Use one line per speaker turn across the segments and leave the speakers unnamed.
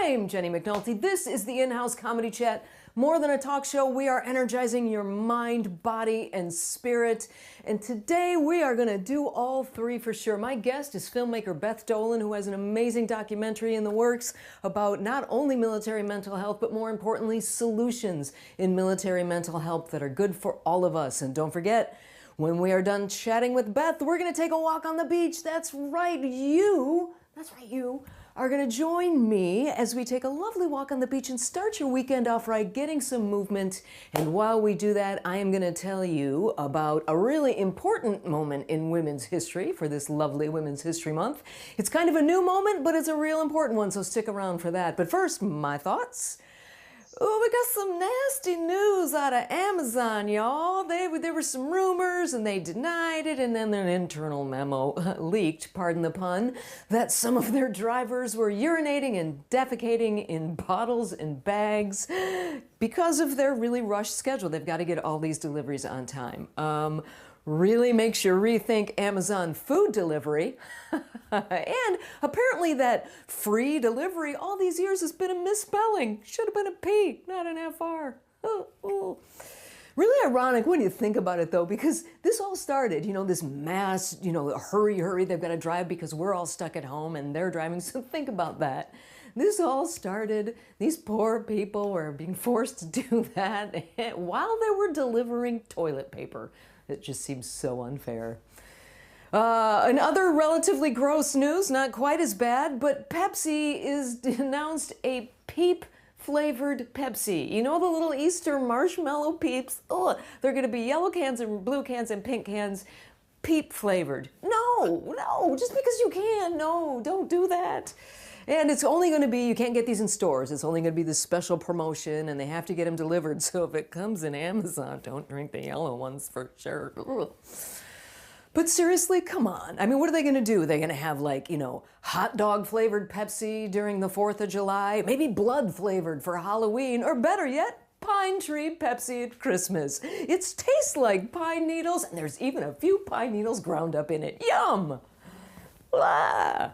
I'm Jenny McNulty. This is the In-House Comedy Chat. More than a talk show, we are energizing your mind, body, and spirit. And today we are going to do all three for sure. My guest is filmmaker Beth Dolan, who has an amazing documentary in the works about not only military mental health, but more importantly, solutions in military mental health that are good for all of us. And don't forget, when we are done chatting with Beth, we're going to take a walk on the beach. That's right, you are going to join me as we take a lovely walk on the beach and start your weekend off right, getting some movement. And while we do that, I am going to tell you about a really important moment in women's history for this lovely Women's History Month. It's kind of a new moment, but it's a real important one, so stick around for that. But first, my thoughts. Oh, we got some nasty news out of Amazon, y'all. There were some rumors and they denied it, and then an internal memo leaked, pardon the pun, that some of their drivers were urinating and defecating in bottles and bags because of their really rushed schedule. They've got to get all these deliveries on time. Really makes you rethink Amazon food delivery. And apparently that free delivery all these years has been a misspelling. Should have been a P, not an FR. Really ironic when you think about it though, because this all started, this mass, hurry, they've got to drive because we're all stuck at home and they're driving. So think about that. This all started, these poor people were being forced to do that while they were delivering toilet paper. It just seems so unfair. In other relatively gross news, not quite as bad, but Pepsi is announced a peep-flavored Pepsi. You know the little Easter marshmallow peeps? Ugh, they're going to be yellow cans and blue cans and pink cans, peep-flavored. No, just because you can, no, don't do that. And it's only going to be, you can't get these in stores. It's only going to be this special promotion, and they have to get them delivered. So if it comes in Amazon, don't drink the yellow ones for sure. Ugh. But seriously, come on. I mean, what are they going to do? They're going to have hot dog flavored Pepsi during the 4th of July, maybe blood flavored for Halloween, or better yet, pine tree Pepsi at Christmas. It tastes like pine needles, and there's even a few pine needles ground up in it. Yum! Blah.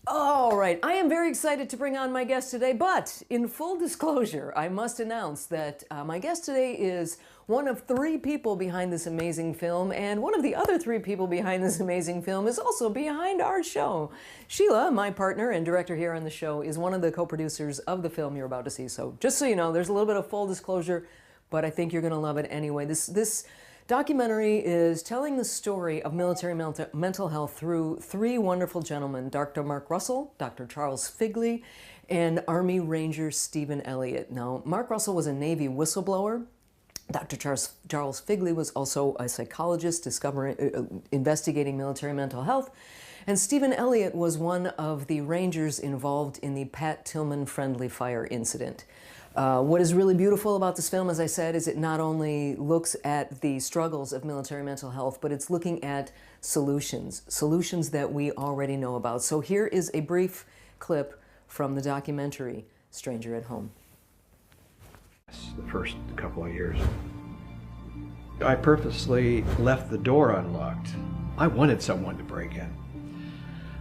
All right, I am very excited to bring on my guest today, but in full disclosure, I must announce that my guest today is one of 3 people behind this amazing film, and one of the other 3 people behind this amazing film is also behind our show. Sheila, my partner and director here on the show, is one of the co-producers of the film you're about to see. So just so you know, there's a little bit of full disclosure, but I think you're going to love it anyway. This documentary is telling the story of military mental health through 3 wonderful gentlemen, Dr. Mark Russell, Dr. Charles Figley, and Army Ranger Steven Elliott. Now, Mark Russell was a Navy whistleblower. Dr. Charles Figley was also a psychologist investigating military mental health. And Steven Elliott was one of the Rangers involved in the Pat Tillman friendly fire incident. What is really beautiful about this film, as I said, is it not only looks at the struggles of military mental health, but it's looking at solutions that we already know about. So here is a brief clip from the documentary, Stranger at Home.
The first couple of years, I purposely left the door unlocked. I wanted someone to break in.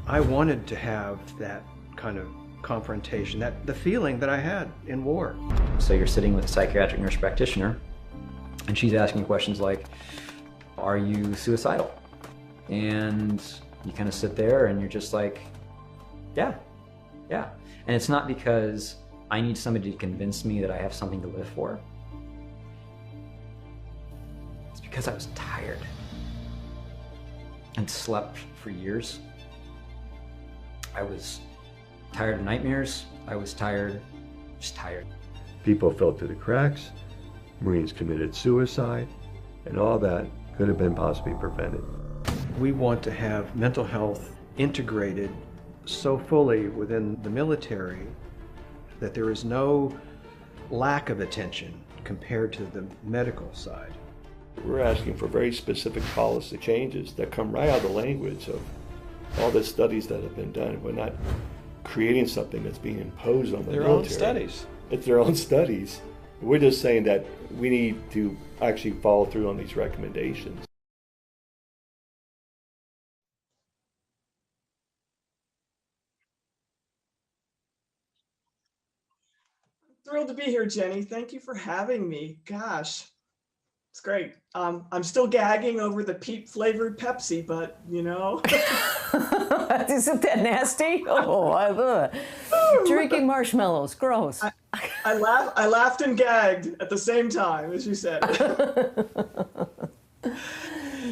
I wanted to have that kind of confrontation, the feeling that I had in war.
So you're sitting with a psychiatric nurse practitioner, and she's asking questions like, are you suicidal? And you kind of sit there and you're just like, yeah. And it's not because I need somebody to convince me that I have something to live for. It's because I was tired and slept for years. I was tired of nightmares. I was tired, just tired.
People fell through the cracks, Marines committed suicide, and all that could have been possibly prevented.
We want to have mental health integrated so fully within the military that there is no lack of attention compared to the medical side.
We're asking for very specific policy changes that come right out of the language of all the studies that have been done. We're not creating something that's being imposed on the military.
Their own studies.
It's their own studies. We're just saying that we need to actually follow through on these recommendations.
Thrilled to be here, Jenny. Thank you for having me. Gosh, it's great. I'm still gagging over the peat flavored Pepsi, but you know.
Isn't that nasty? Oh, I love it. Drinking marshmallows, gross.
I laughed and gagged at the same time, as you said.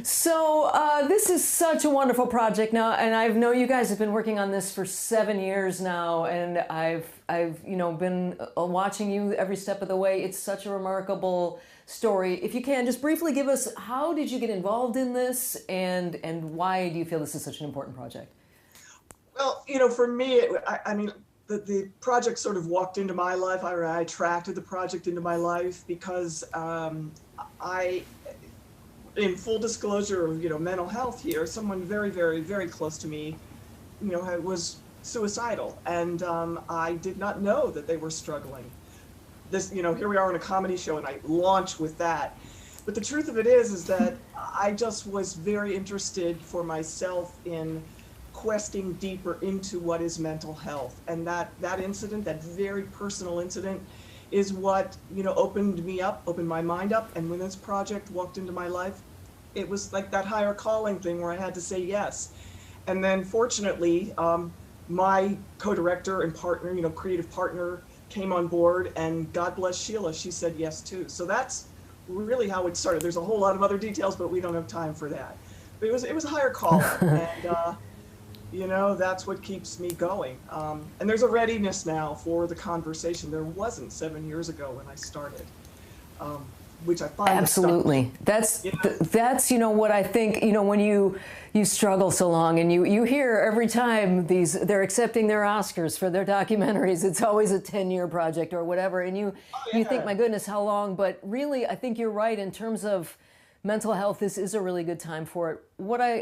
So this is such a wonderful project now, and I know you guys have been working on this for 7 years now, and I've been watching you every step of the way. It's such a remarkable story. If you can, just briefly give us, how did you get involved in this, and why do you feel this is such an important project?
Well, for me, the project sort of walked into my life. I attracted the project into my life because in full disclosure of mental health here, someone very, very, very close to me, was suicidal, and I did not know that they were struggling. Here we are on a comedy show, and I launch with that. But the truth of it is that I just was very interested for myself in questing deeper into what is mental health, and that incident, that very personal incident, is what opened my mind up. And when this project walked into my life, it was like that higher calling thing where I had to say yes. And then fortunately, my co-director and partner, creative partner, came on board, and God bless Sheila, she said yes too. So that's really how it started. There's a whole lot of other details, but we don't have time for that. But it was a higher calling, and that's what keeps me going. And there's a readiness now for the conversation. There wasn't 7 years ago when I started. Which I find
absolutely. That's what I think. When you struggle so long, and you hear every time they're accepting their Oscars for their documentaries, it's always a 10-year project or whatever, and you think, my goodness, how long? But really, I think you're right in terms of mental health. This is a really good time for it.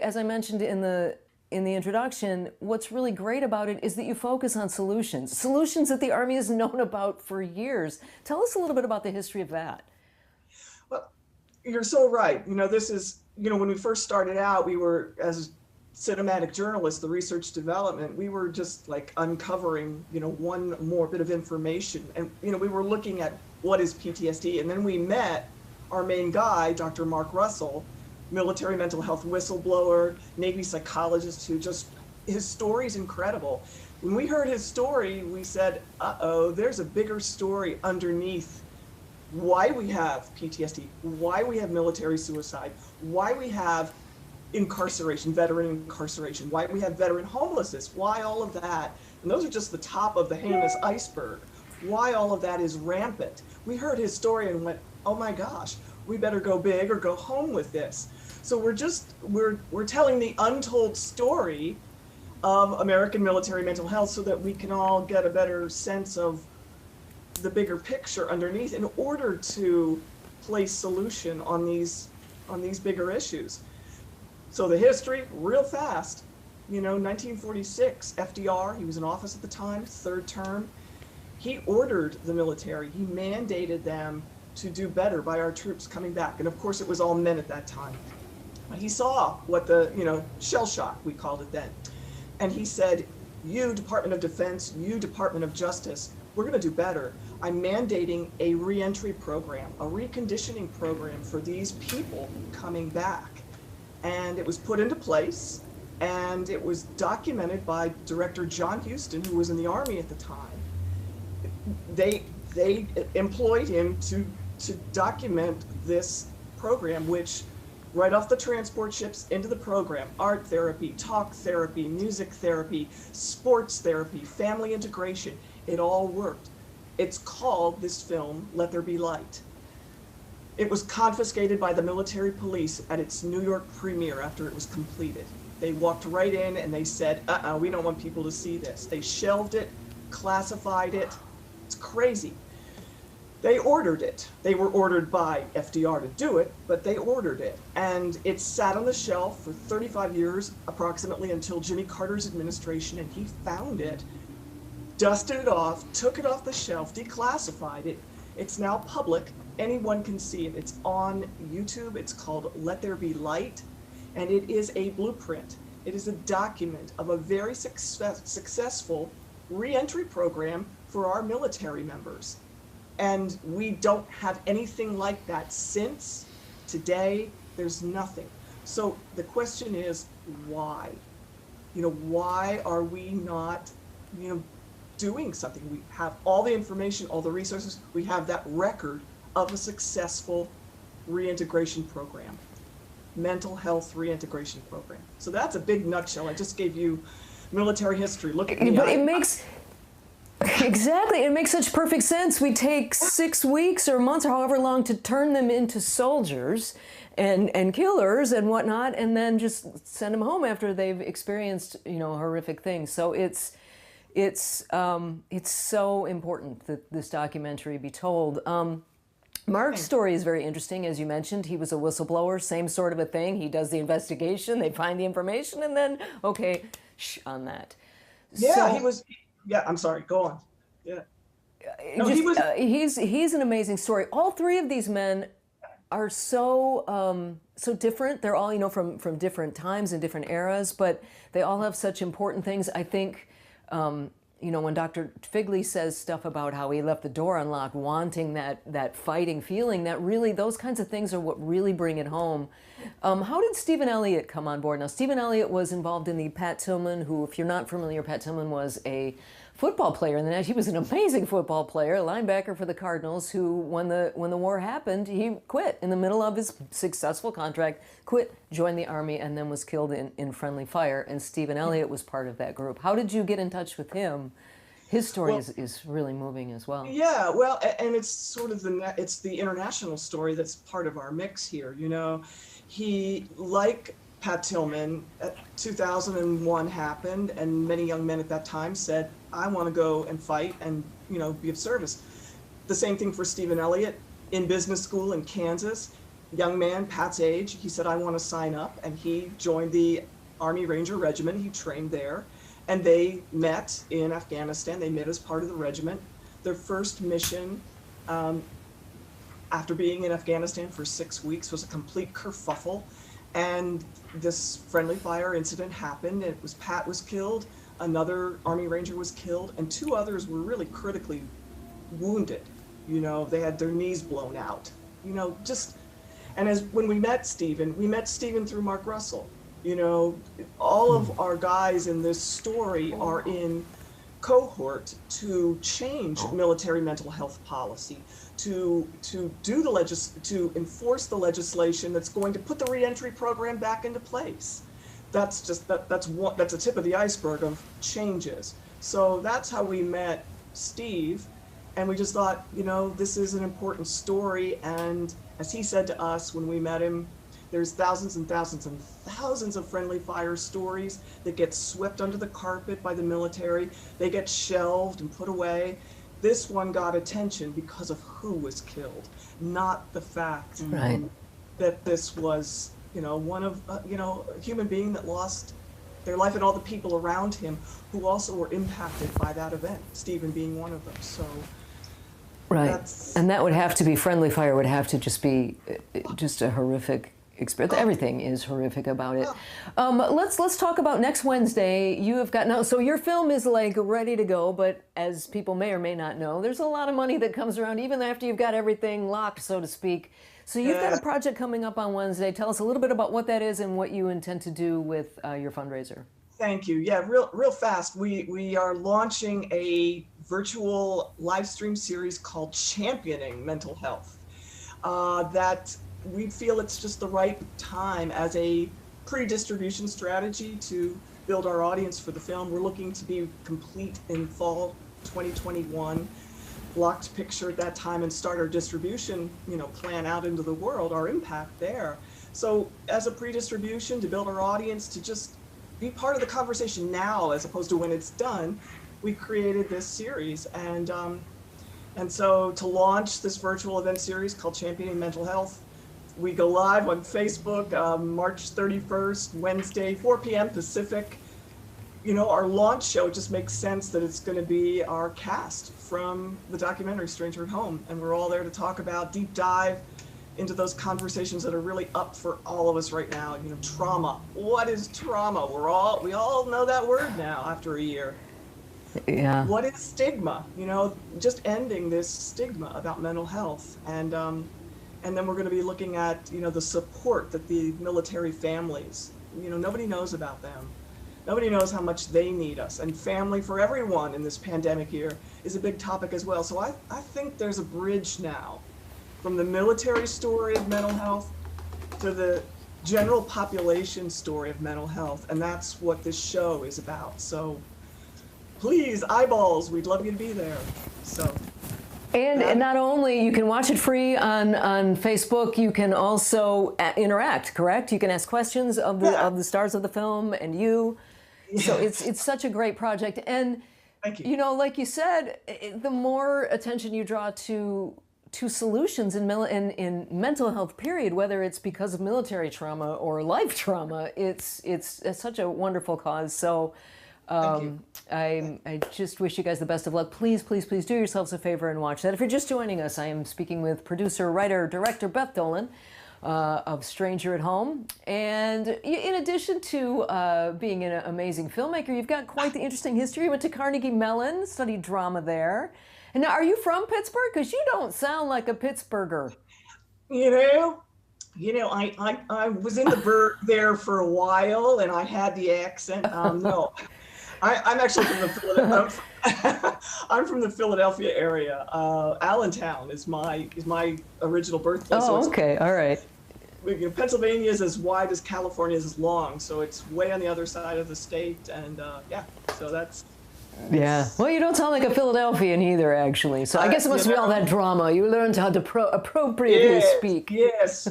As I mentioned in the introduction, what's really great about it is that you focus on solutions that the Army has known about for years. Tell us a little bit about the history of that.
Well, you're so right. This is, when we first started out, we were, as cinematic journalists, the research development, we were just like uncovering, one more bit of information. And, we were looking at what is PTSD. And then we met our main guy, Dr. Mark Russell, military mental health whistleblower, Navy psychologist, his story's incredible. When we heard his story, we said, uh-oh, there's a bigger story underneath why we have PTSD, why we have military suicide, why we have incarceration, veteran incarceration, why we have veteran homelessness, why all of that. And those are just the top of the heinous iceberg. Why all of that is rampant. We heard his story and went, oh my gosh, we better go big or go home with this. So we're telling the untold story of American military mental health so that we can all get a better sense of the bigger picture underneath in order to place solution on these bigger issues. So the history, real fast, 1946, FDR, he was in office at the time, third term. He ordered the military, he mandated them to do better by our troops coming back. And of course it was all men at that time. He saw what the, shell shock, we called it then. And he said, you Department of Defense, you Department of Justice, we're gonna do better. I'm mandating a re-entry program, a reconditioning program for these people coming back. And it was put into place, and it was documented by Director John Huston, who was in the Army at the time. They employed him to document this program, which right off the transport ships into the program, art therapy, talk therapy, music therapy, sports therapy, family integration, it all worked. It's called, this film, Let There Be Light. It was confiscated by the military police at its New York premiere after it was completed. They walked right in and they said, we don't want people to see this. They shelved it, classified it. It's crazy. They ordered it. They were ordered by FDR to do it, but they ordered it. And it sat on the shelf for 35 years, approximately, until Jimmy Carter's administration, and he found it, dusted it off, took it off the shelf, declassified it. It's now public. Anyone can see it. It's on YouTube. It's called Let There Be Light, and it is a blueprint. It is a document of a very successful re-entry program for our military members. And we don't have anything like that since. Today, there's nothing. So the question is, why? Why are we not, doing something? We have all the information, all the resources. We have that record of a successful reintegration program, mental health reintegration program. So that's a big nutshell. I just gave you military history. Look at me.
But it makes... Exactly. It makes such perfect sense. We take 6 weeks or months or however long to turn them into soldiers and killers and whatnot, and then just send them home after they've experienced, horrific things. So it's so important that this documentary be told. Mark's story is very interesting. As you mentioned, he was a whistleblower, same sort of a thing. He does the investigation, they find the information, and then, okay, on that.
Yeah,
so,
he was... Yeah, I'm sorry. Go on. Yeah. No,
he's an amazing story. All three of these men are so different. They're all from different times and different eras, but they all have such important things. I think when Dr. Figley says stuff about how he left the door unlocked, wanting that fighting feeling, that really those kinds of things are what really bring it home. How did Steven Elliott come on board? Now, Steven Elliott was involved in the Pat Tillman, who, if you're not familiar, Pat Tillman was a football player in the net. He was an amazing football player, a linebacker for the Cardinals, who, when the war happened, he quit in the middle of his successful contract, joined the Army, and then was killed in friendly fire. And Steven Elliott was part of that group. How did you get in touch with him? His story is really moving as well.
Yeah, well, and it's sort of it's the international story that's part of our mix here. He, like Pat Tillman, 2001 happened, and many young men at that time said, I want to go and fight and, be of service. The same thing for Steven Elliott in business school in Kansas. Young man, Pat's age, he said, I want to sign up, and he joined the Army Ranger Regiment. He trained there, and they met in Afghanistan. They met as part of the regiment. Their first mission, after being in Afghanistan for 6 weeks, was a complete kerfuffle. And this friendly fire incident happened. Pat was killed, another Army Ranger was killed, and 2 others were really critically wounded. They had their knees blown out. And when we met Steven through Mark Russell. All of our guys in this story are in cohort to change military mental health policy, to enforce the legislation that's going to put the reentry program back into place. That's a tip of the iceberg of changes. So that's how we met Steve, and we just thought, this is an important story. And as he said to us when we met him, there's thousands and thousands and thousands of friendly fire stories that get swept under the carpet by the military. They get shelved and put away. This one got attention because of who was killed, not the fact that this was, one of, a human being that lost their life, and all the people around him who also were impacted by that event, Stephen being one of them. So.
Right, and that would have to be, friendly fire would have to just be just a horrific experience. Everything is horrific about it. Let's talk about next Wednesday. You have got so your film is ready to go, but as people may or may not know, there's a lot of money that comes around even after you've got everything locked, so to speak. So you've got a project coming up on Wednesday. Tell us a little bit about what that is and what you intend to do with your fundraiser.
Thank you. Yeah, real fast. We are launching a virtual live stream series called Championing Mental Health. That we feel it's just the right time as a pre-distribution strategy to build our audience for the film. We're looking to be complete in fall 2021, blocked picture at that time, and start our distribution, plan out into the world, our impact there. So as a pre-distribution, to build our audience, to just be part of the conversation now as opposed to when it's done, we created this series. And so to launch this virtual event series called Championing Mental Health, we go live on Facebook March 31st, Wednesday, 4 p.m. Pacific. Our launch show, it just makes sense that it's going to be our cast from the documentary Stranger at Home. And we're all there to talk about, deep dive into those conversations that are really up for all of us right now. Trauma. What is trauma? We all know that word now after a year.
Yeah.
what is stigma? You know, just ending this stigma about mental health, and then we're going to be looking at, you know, the support that the military families, you know, nobody knows about them. Nobody knows how much they need us, and family for everyone in this pandemic year is a big topic as well. So I think there's a bridge now from the military story of mental health to the general population story of mental health, and that's what this show is about. So please, eyeballs, we'd love you to be there. So.
And not only you can watch it free on Facebook, you can also interact. Correct? You can ask questions of the stars of the film and you. Yeah. So it's such a great project. And
thank you.
You know, like you said, the more attention you draw to solutions in mental health, period, whether it's because of military trauma or life trauma, it's such a wonderful cause. So. I just wish you guys the best of luck. Please, please, please do yourselves a favor and watch that. If you're just joining us, I am speaking with producer, writer, director Beth Dolan of Stranger at Home. And in addition to being an amazing filmmaker, you've got quite the interesting history. You went to Carnegie Mellon, studied drama there. And now, are you from Pittsburgh? Because you don't sound like a Pittsburgher.
You know, I was in the Burgh there for a while, and I had the accent. No. I'm actually from the Philadelphia area. Allentown is my original birthplace.
Oh,
so
okay, all right.
Pennsylvania is as wide as California is as long, so it's way on the other side of the state, and yeah, so that's.
Yeah. Well, you don't sound like a Philadelphian either, actually. So I guess it must be all that drama. You learned how to appropriately speak.
Yes.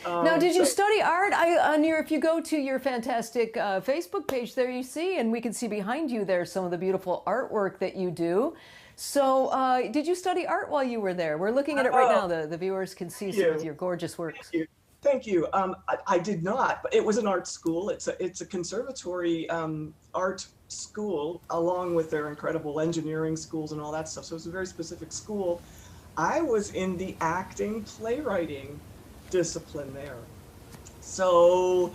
Now, did you study art? If you go to your fantastic Facebook page, there you see, and we can see behind you there some of the beautiful artwork that you do. So, did you study art while you were there? We're looking at it right now. The viewers can see some of your gorgeous works.
Thank you. I did not, but it was an art school. It's a conservatory art school, along with their incredible engineering schools and all that stuff. So it's a very specific school. I was in the acting playwriting discipline there. So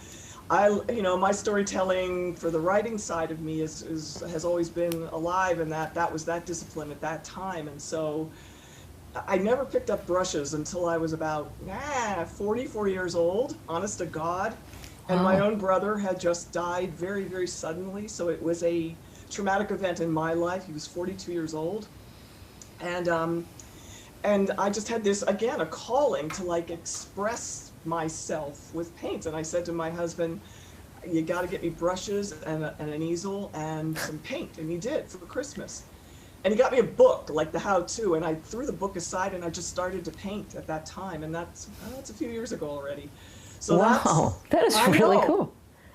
my storytelling for the writing side of me has always been alive, and that was that discipline at that time. And so I never picked up brushes until I was about 44 years old, honest to God. And my own brother had just died very, very suddenly. So it was a traumatic event in my life. He was 42 years old. And I just had this, again, a calling to like express myself with paint. And I said to my husband, you got to get me brushes and an easel and some paint. And he did for Christmas. And he got me a book, like the how-to, and I threw the book aside and I just started to paint at that time. And that's a few years ago already. So
wow, that is really cool.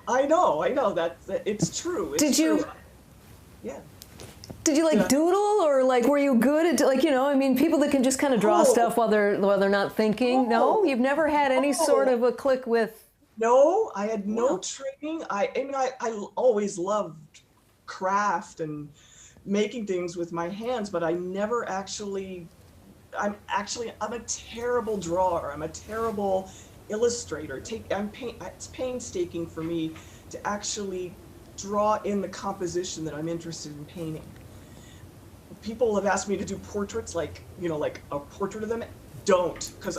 I know that it's true. It's true. Yeah.
Did you doodle, or were you good at people that can just kind of draw stuff while they're not thinking? No, you've never had any sort of a click with.
No, I had no training. I always loved craft and making things with my hands, but I never actually. I'm a terrible drawer. I'm a terrible illustrator. It's painstaking for me to actually draw in the composition that I'm interested in painting. People have asked me to do portraits, like a portrait of them. Don't, because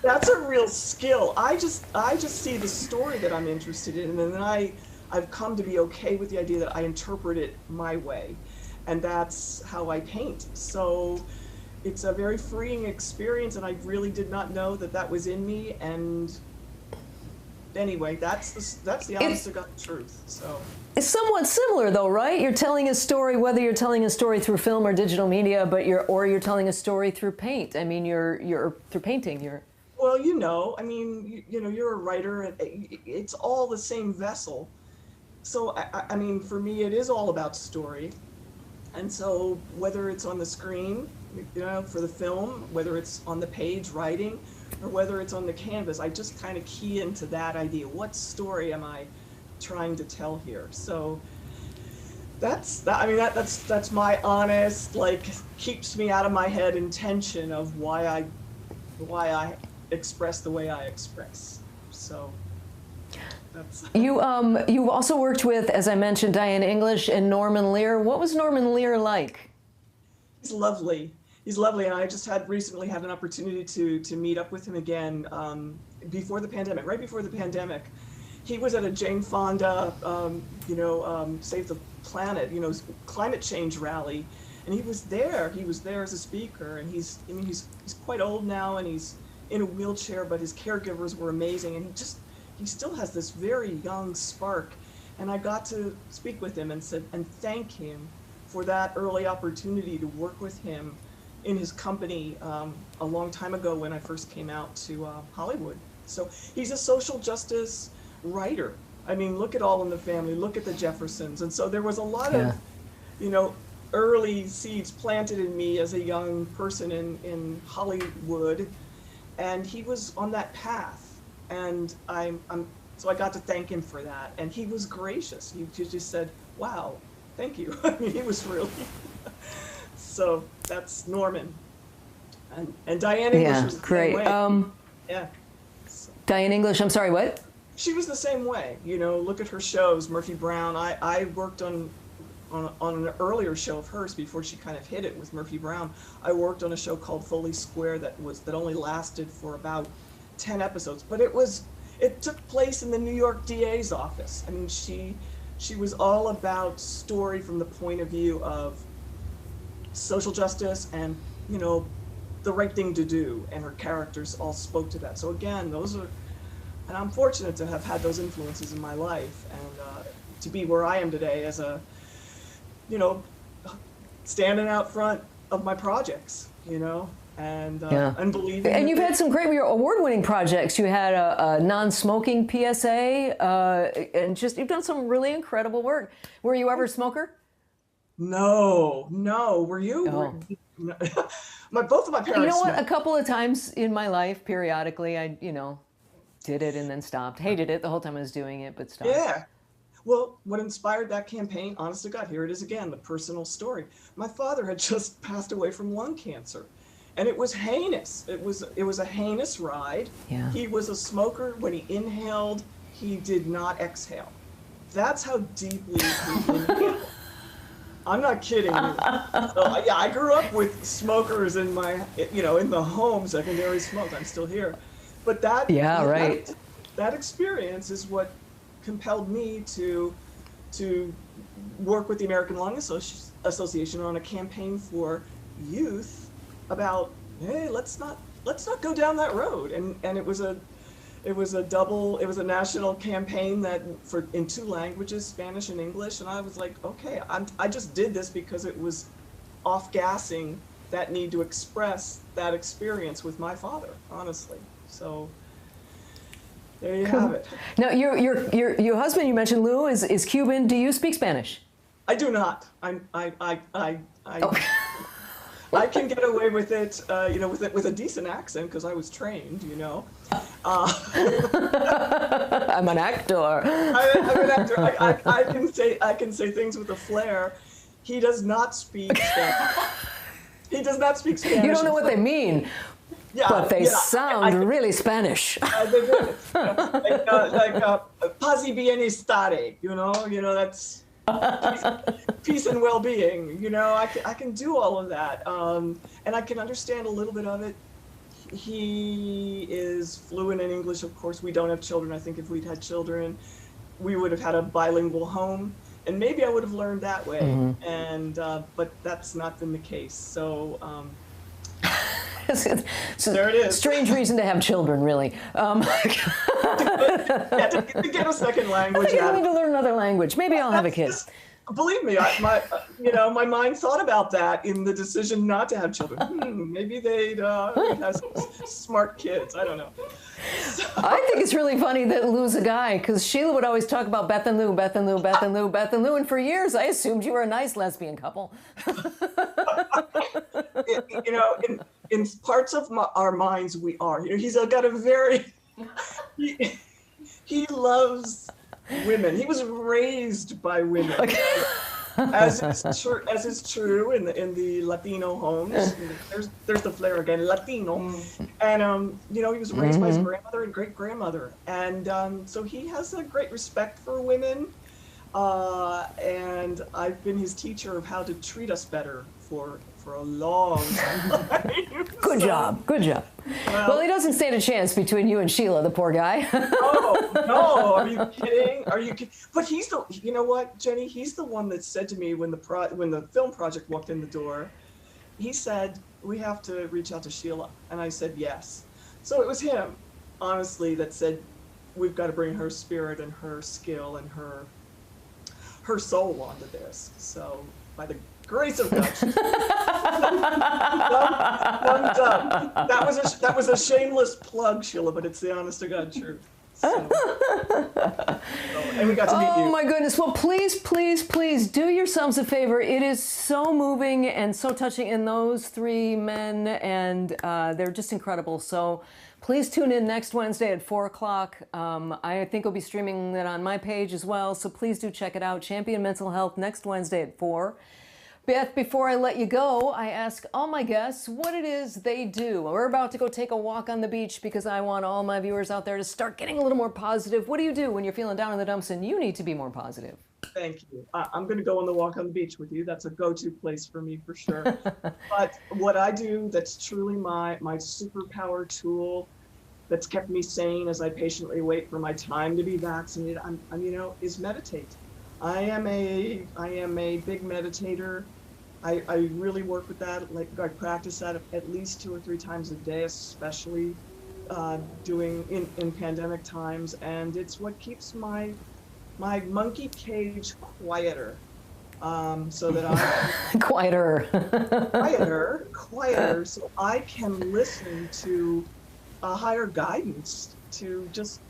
that's a real skill. I just see the story that I'm interested in, and then I've come to be okay with the idea that I interpret it my way, and that's how I paint. So it's a very freeing experience, and I really did not know that was in me. And anyway, that's the honest to God truth. So
it's somewhat similar, though, right? You're telling a story, whether you're telling a story through film or digital media, but you're telling a story through paint. I mean, you're through painting.
Well, you're a writer, and it's all the same vessel. So I mean, for me, it is all about story. And so whether it's on the screen, for the film, whether it's on the page writing, or whether it's on the canvas, I just kind of key into that idea. What story am I trying to tell here? So that's my honest, keeps me out of my head intention of why I express the way I express. So
You've also worked with, as I mentioned, Diane English and Norman Lear. What was Norman Lear like?
He's lovely. He's lovely, and I just recently had an opportunity to meet up with him again before the pandemic, right before the pandemic. He was at a Jane Fonda, Save the Planet, climate change rally, and he was there. He was there as a speaker, and he's quite old now, and he's in a wheelchair, but his caregivers were amazing, and he still has this very young spark. And I got to speak with him and thank him for that early opportunity to work with him in his company a long time ago when I first came out to Hollywood. So he's a social justice writer. I mean, look at All in the Family, look at the Jeffersons. And so there was a lot of, early seeds planted in me as a young person in Hollywood. And he was on that path. And so I got to thank him for that. And he was gracious. He just said, wow, thank you. I mean, he was really, so that's Norman. And Diane English was the
great.
same way. Yeah. So.
Diane English, I'm sorry, what?
She was the same way, look at her shows, Murphy Brown. I worked on an earlier show of hers before she kind of hit it with Murphy Brown. I worked on a show called Foley Square that only lasted for about 10 episodes, but it took place in the New York DA's office. I mean, she was all about story from the point of view of social justice and, the right thing to do, and her characters all spoke to that. So again, and I'm fortunate to have had those influences in my life, and to be where I am today as a, standing out front of my projects, and believing.
And you've had some great award-winning projects. You had a non-smoking PSA, and you've done some really incredible work. Were you ever a smoker?
No. Were you?
Oh.
Both of my parents.
You know what?
smoked.
A couple of times in my life, periodically, I did it and then stopped. Hated it the whole time I was doing it, but stopped.
Yeah. Well, what inspired that campaign, honest to God, here it is again, the personal story. My father had just passed away from lung cancer, and it was heinous. It was a heinous ride.
Yeah.
He was a smoker. When he inhaled, he did not exhale. That's how deeply he inhaled. I'm not kidding you. So, yeah, I grew up with smokers in my, in the home, secondary smoke. I'm still here. But that experience is what compelled me to work with the American Lung Association on a campaign for youth about, hey, let's not go down that road. And it was a national campaign in 2 languages, Spanish and English. And I was like, okay, I just did this because it was off-gassing that need to express that experience with my father, honestly. So there you have it.
Now, your husband, you mentioned Lou, is Cuban. Do you speak Spanish?
I do not. I can get away with it, with a decent accent because I was trained, I'm
an actor.
I'm an actor. I can say things with a flair. He does not speak Spanish. He does not speak Spanish.
You don't know what they mean.
Yeah,
but they sound really Spanish.
Paz y bienestar, that's peace and well-being. I can do all of that, and I can understand a little bit of it. He is fluent in English, of course. We don't have children. I think if we'd had children, we would have had a bilingual home, and maybe I would have learned that way. Mm-hmm. And but that's not been the case. So.
So
there it is.
Strange reason to have children, really.
To get a second language.
I think I need to learn another language. Maybe I'll have a kid.
Believe me, my mind thought about that in the decision not to have children. Maybe they'd have smart kids. I don't know. So.
I think it's really funny that Lou's a guy, because Sheila would always talk about Beth and Lou, Beth and Lou, Beth and Lou, Beth and Lou, and for years I assumed you were a nice lesbian couple.
In parts of our minds we are. He's got a very. He loves women. He was raised by women. as is true in the Latino homes. There's the flair again, Latino. And you know, he was raised by his grandmother and great grandmother, and so he has a great respect for women. And I've been his teacher of how to treat us better for a long time.
Good job, good job. Well, he doesn't stand a chance between you and Sheila, the poor guy.
No, are you kidding? Are you kidding? But he's the, you know what, Jenny? He's the one that said to me when the film project walked in the door, he said, we have to reach out to Sheila. And I said, yes. So it was him, honestly, that said, we've got to bring her spirit and her skill and her soul onto this. So by the grace of God, that was a shameless plug, Sheila, but it's the honest to God truth. So, and we got to meet you.
Oh my goodness. Well, please, please, please do yourselves a favor. It is so moving and so touching in those three men, and they're just incredible. So please tune in next Wednesday at 4 o'clock. I think I'll be streaming that on my page as well, so please do check it out. Champion Mental Health next Wednesday at 4. Beth, before I let you go, I ask all my guests what it is they do. We're about to go take a walk on the beach because I want all my viewers out there to start getting a little more positive. What do you do when you're feeling down in the dumps and you need to be more positive?
Thank you. I'm going to go on the walk on the beach with you. That's a go-to place for me for sure. But what I do that's truly my superpower tool that's kept me sane as I patiently wait for my time to be vaccinated, is meditate. I am a big meditator. I really work with that. Like, I practice that at least 2 or 3 times a day, especially doing in pandemic times, and it's what keeps my monkey cage quieter, so that I quieter, so I can listen to a higher guidance to just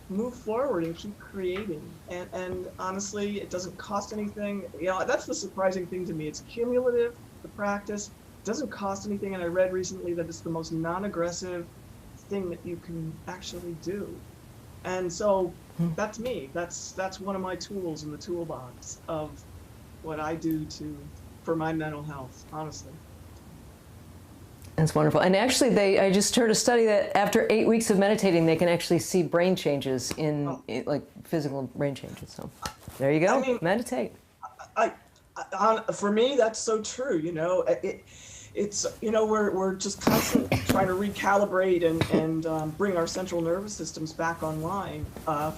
move forward and keep creating. And honestly, it doesn't cost anything. You know, that's the surprising thing to me. It's cumulative, the practice. It doesn't cost anything, and I read recently that it's the most non-aggressive thing that you can actually do. And so that's me. That's one of my tools in the toolbox of what I do for my mental health, honestly.
That's wonderful. And actually, I just heard a study that after 8 weeks of meditating, they can actually see brain changes like physical brain changes. So there you go. I mean, meditate.
For me, that's so true. You know, it's we're just constantly trying to recalibrate and bring our central nervous systems back online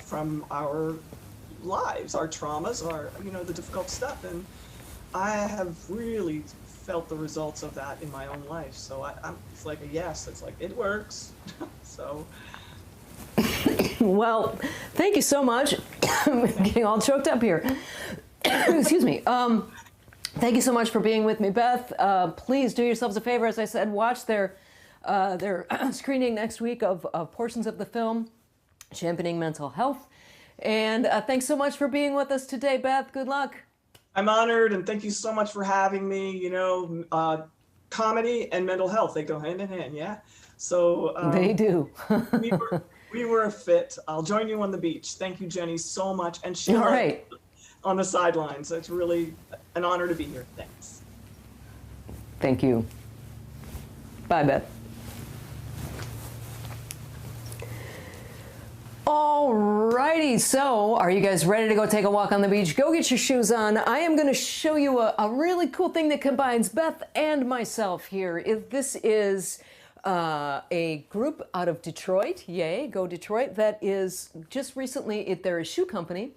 from our lives, our traumas, the difficult stuff. And I have really felt the results of that in my own life. So it's like a yes. It's like, it works. So.
Well, thank you so much. I'm getting all choked up here. Excuse me. Thank you so much for being with me, Beth. Please do yourselves a favor. As I said, watch their screening next week of portions of the film, Championing Mental Health. And thanks so much for being with us today, Beth. Good luck.
I'm honored, and thank you so much for having me. You know, comedy and mental health, they go hand in hand, yeah? So
they do.
we were a fit. I'll join you on the beach. Thank you, Jenny, so much. And Sheila,
all right,
on the sidelines. It's really an honor to be here. Thanks.
Thank you. Bye, Beth. Alrighty, so are you guys ready to go take a walk on the beach? Go get your shoes on. I am going to show you a really cool thing that combines Beth and myself here. This is a group out of Detroit, yay, go Detroit, that is just recently, they're a shoe company.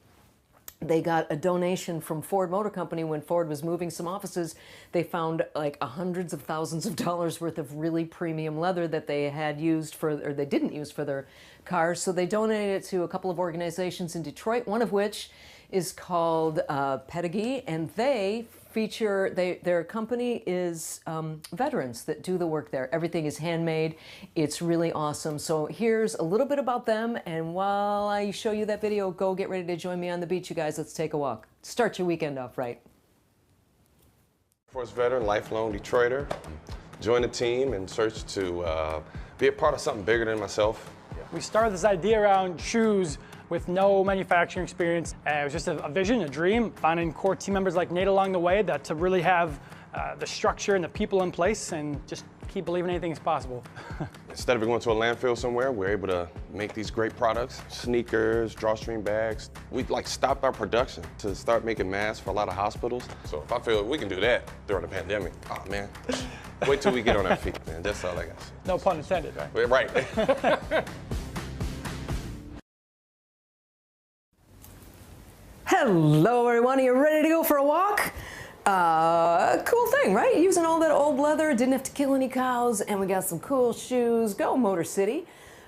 They got a donation from Ford Motor Company when Ford was moving some offices. They found like hundreds of thousands of dollars worth of really premium leather that they had used or they didn't use for their cars. So they donated it to a couple of organizations in Detroit, one of which is called Pedigree, and they feature, their company is veterans that do the work there. Everything is handmade. It's really awesome. So here's a little bit about them, and while I show you that video, go get ready to join me on the beach, you guys. Let's take a walk. Start your weekend off right.
Force veteran, lifelong Detroiter, joined the team in search to be a part of something bigger than myself.
We started this idea around shoes with no manufacturing experience. It was just a vision, a dream, finding core team members like Nate along the way that to really have the structure and the people in place and just keep believing anything is possible.
Instead of going to a landfill somewhere, we're able to make these great products, sneakers, drawstring bags. We stopped our production to start making masks for a lot of hospitals. So if I feel we can do that during the pandemic, oh man, wait till we get on our feet, man. That's all I got to say.
No pun intended, right?
Right.
Hello, everyone. Are you ready to go for a walk? Cool thing, right? Using all that old leather, didn't have to kill any cows, and we got some cool shoes. Go Motor City.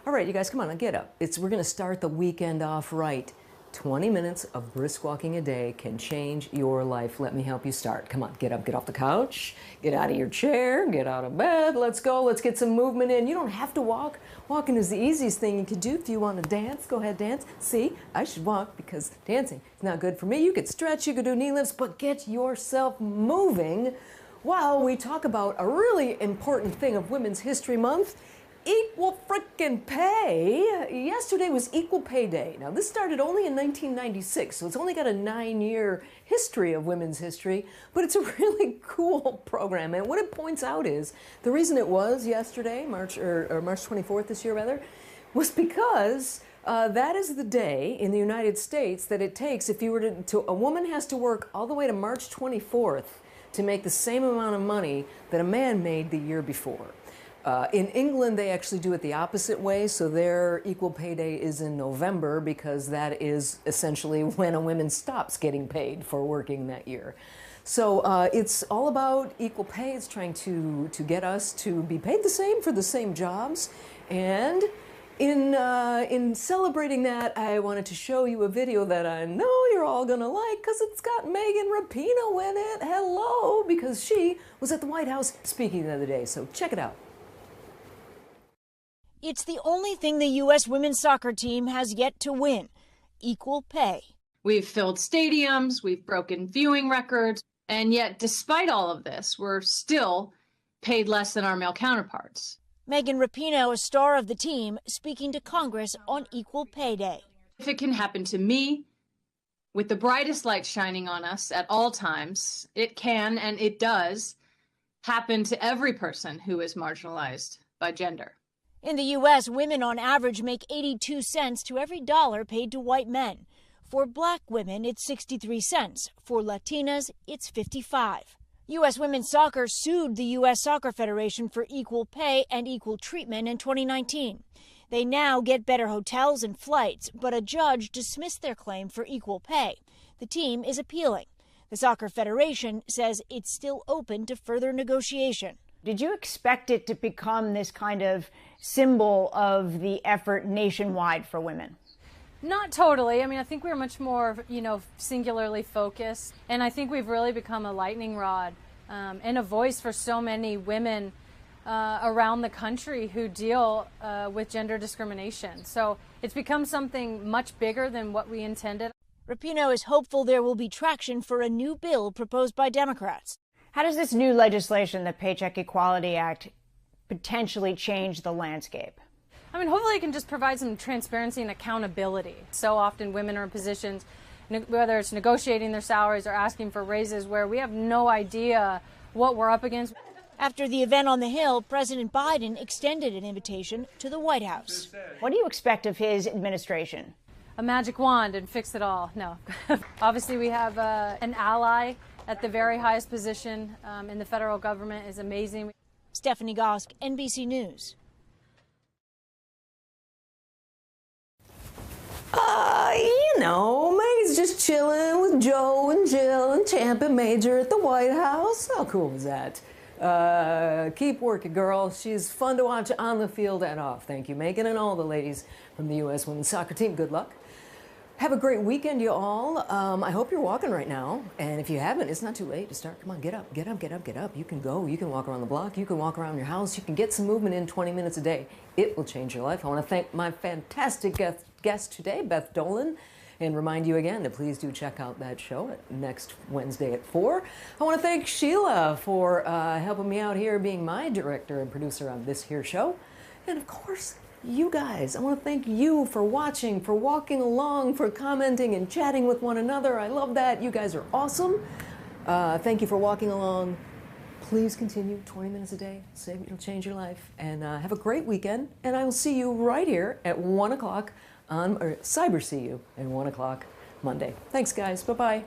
All right, you guys, come on, get up. We're gonna start the weekend off right. 20 minutes of brisk walking a day can change your life. Let me help you start. Come on, get up, get off the couch, get out of your chair, get out of bed. Let's go, let's get some movement in. You don't have to walk. Walking is the easiest thing you can do. If you want to dance, go ahead, dance. See, I should walk because dancing is not good for me. You could stretch, you could do knee lifts, but get yourself moving while we talk about a really important thing of Women's History Month. Equal frickin' pay. Yesterday was Equal Pay Day. Now, this started only in 1996, so it's only got a 9-year history of women's history, but it's a really cool program. And what it points out is the reason it was yesterday, March 24th this year, rather, was because that is the day in the United States that it takes if you were a woman has to work all the way to March 24th to make the same amount of money that a man made the year before. In England, they actually do it the opposite way, so their Equal Pay Day is in November because that is essentially when a woman stops getting paid for working that year. So it's all about equal pay. It's trying to get us to be paid the same for the same jobs. And in celebrating that, I wanted to show you a video that I know you're all gonna like because it's got Megan Rapinoe in it. Hello, because she was at the White House speaking the other day. So check it out.
It's the only thing the U.S. women's soccer team has yet to win, equal pay.
We've filled stadiums, we've broken viewing records, and yet despite all of this, we're still paid less than our male counterparts.
Megan Rapinoe, a star of the team, speaking to Congress on Equal Pay Day.
If it can happen to me, with the brightest light shining on us at all times, it can, and it does, happen to every person who is marginalized by gender.
In the U.S., women on average make 82 cents to every dollar paid to white men. For black women, it's 63 cents. For Latinas, it's 55. U.S. women's soccer sued the U.S. Soccer Federation for equal pay and equal treatment in 2019. They now get better hotels and flights, but a judge dismissed their claim for equal pay. The team is appealing. The Soccer Federation says it's still open to further negotiation.
Did you expect it to become this kind of symbol of the effort nationwide for women?
Not totally. I mean, I think we're much more, singularly focused. And I think we've really become a lightning rod and a voice for so many women around the country who deal with gender discrimination. So it's become something much bigger than what we intended.
Rapinoe is hopeful there will be traction for a new bill proposed by Democrats.
How does this new legislation, the Paycheck Equality Act, potentially change the landscape?
I mean, hopefully it can just provide some transparency and accountability. So often women are in positions, whether it's negotiating their salaries or asking for raises, where we have no idea what we're up against.
After the event on the Hill, President Biden extended an invitation to the White House.
What do you expect of his administration?
A magic wand and fix it all. No. Obviously, we have an ally at the very highest position in the federal government. Is amazing.
Stephanie Gosk, NBC News.
Megan's just chilling with Joe and Jill and Champion Major at the White House. How cool was that? Keep working, girl. She's fun to watch on the field and off. Thank you, Megan, and all the ladies from the U.S. women's soccer team. Good luck. Have a great weekend, you all. I hope you're walking right now. And if you haven't, it's not too late to start. Come on, get up, get up, get up, get up. You can go. You can walk around the block. You can walk around your house. You can get some movement in 20 minutes a day. It will change your life. I want to thank my fantastic guest today, Beth Dolan, and remind you again to please do check out that show next Wednesday at 4. I want to thank Sheila for helping me out here being my director and producer on this here show. And of course, you guys. I want to thank you for watching, for walking along, for commenting and chatting with one another. I love that. You guys are awesome. Thank you for walking along. Please continue 20 minutes a day. It'll change your life. And have a great weekend. And I will see you right here at 1 o'clock on, or Cyber see you at 1 o'clock Monday. Thanks, guys. Bye-bye.